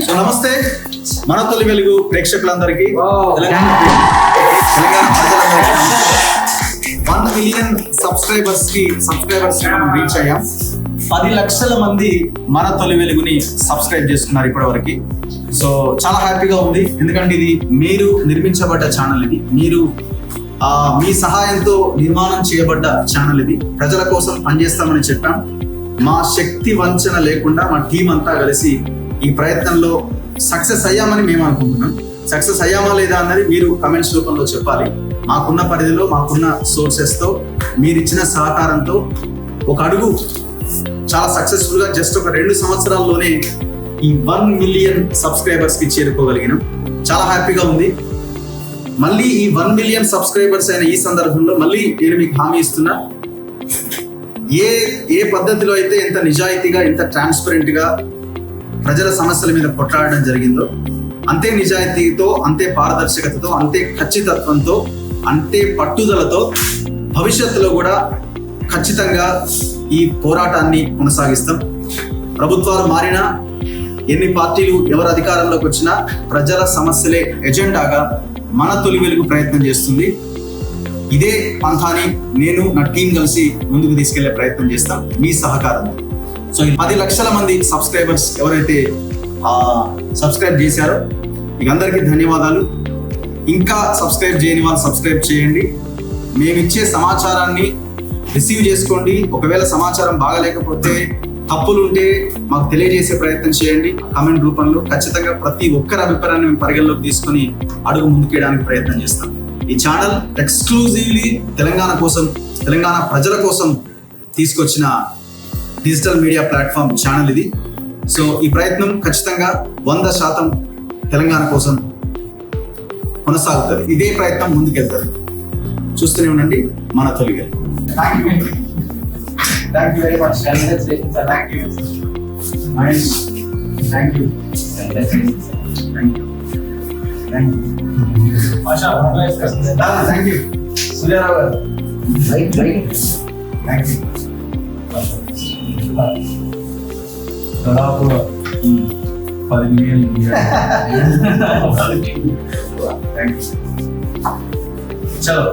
So నమస్తే మన తొలి వెలుగు ప్రేక్షకులందరికీ తెలంగాణ ప్రజలందరికీ 1 మిలియన్ సబ్స్క్రైబర్స్ మనం రీచ్ అయ్యాం. 10 లక్షల మంది మన తొలి వెలుగుని సబ్స్క్రైబ్ చేసుకున్నారు ఇప్పటివరకు. సో చాలా హ్యాపీగా ఉంది, ఎందుకంటే ఇది మీరు నిర్మించబడ్డ ఛానల్, ఇది మీరు మీ సహాయంతో నిర్మాణం చేయబడ్డ ఛానల్, ఇది ప్రజల కోసం పనిచేస్తామని చెప్పాం. మా శక్తి వంచన లేకుండా మా టీం అంతా కలిసి ఈ ప్రయత్నంలో సక్సెస్ అయ్యామని మేము అనుకుంటున్నాం. సక్సెస్ అయ్యామా లేదా అన్నది మీరు కమెంట్స్ రూపంలో చెప్పాలి. మాకున్న పరిధిలో, మాకున్న సోర్సెస్తో, మీరు ఇచ్చిన సహకారంతో ఒక అడుగు చాలా సక్సెస్ఫుల్గా జస్ట్ ఒక 2 సంవత్సరాల్లోనే ఈ 1 మిలియన్ సబ్స్క్రైబర్స్కి చేరుకోగలిగినాం. చాలా హ్యాపీగా ఉంది. మళ్ళీ ఈ 1 మిలియన్ సబ్స్క్రైబర్స్ అయిన ఈ సందర్భంలో మళ్ళీ నేను మీకు హామీ ఇస్తున్నా, ఏ పద్ధతిలో అయితే ఎంత నిజాయితీగా, ఎంత ట్రాన్స్పరెంట్గా ప్రజల సమస్యల మీద కొట్లాడడం జరిగిందో, అంతే నిజాయితీతో, అంతే పారదర్శకతతో, అంతే ఖచ్చితత్వంతో, అంతే పట్టుదలతో భవిష్యత్తులో కూడా ఖచ్చితంగా ఈ పోరాటాన్ని కొనసాగిస్తాం. ప్రభుత్వాలు మారినా, ఎన్ని పార్టీలు ఎవరు అధికారంలోకి వచ్చినా ప్రజల సమస్యలే ఎజెండాగా మన తొలి వెలుగు ప్రయత్నం చేస్తుంది. ఇదే పంథాని నేను నా టీం కలిసి ముందుకు తీసుకెళ్లే ప్రయత్నం చేస్తాం మీ సహకారంతో. సో ఈ 10 లక్షల మంది సబ్స్క్రైబర్స్ ఎవరైతే సబ్స్క్రైబ్ చేశారో మీకు అందరికీ ధన్యవాదాలు. ఇంకా సబ్స్క్రైబ్ చేయని వాళ్ళు సబ్స్క్రైబ్ చేయండి. మేమిచ్చే సమాచారాన్ని రిసీవ్ చేసుకోండి. ఒకవేళ సమాచారం బాగలేకపోతే, తప్పులుంటే మాకు తెలియజేసే ప్రయత్నం చేయండి కామెంట్ రూపంలో. ఖచ్చితంగా ప్రతి ఒక్కరి అభిప్రాయాన్ని మేము పరిగణలోకి తీసుకొని అడుగు ముందుకేయడానికి ప్రయత్నం చేస్తాం. ఈ ఛానల్ ఎక్స్క్లూజివ్లీ తెలంగాణ కోసం, తెలంగాణ ప్రజల కోసం తీసుకొచ్చిన డిజిటల్ మీడియా ప్లాట్ఫామ్ ఛానల్ ఇది. సో ఈ ప్రయత్నం ఖచ్చితంగా 100% తెలంగాణ కోసం కొనసాగుతుంది. ఇదే ప్రయత్నం ముందుకెళ్తుంది. చూస్తూనే ఉండండి మన తొలి వెలుగు. Thank you very much. Congratulations, sir. Thank you. Thank you. Thank you. Masha, thank you. Suryarao garu. Right. Thank you. దాదాపు 10 మిలియన్. Thank you. చలో.